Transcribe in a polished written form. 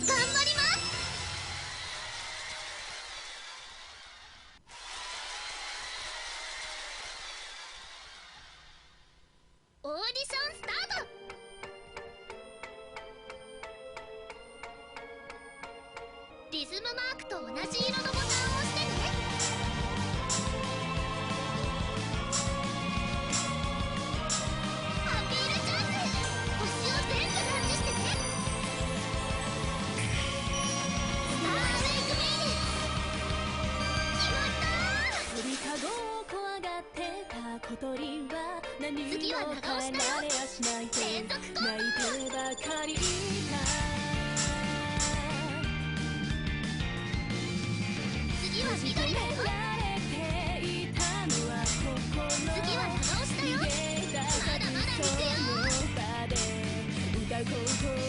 頑張ります。オーディションスタート。リズムマークと同じ色のボタンを押してね。アピールチャンス。星を全部タッチしてね。スターウェイクメイル。決まったー。鳥かごを怖がってた小鳥は何も次は長押しだよ。変えられやしないと連続コンボ。泣いてばかりいた。次は緑だよ。次は長押しだよ。まだまだ行くよ。歌うこと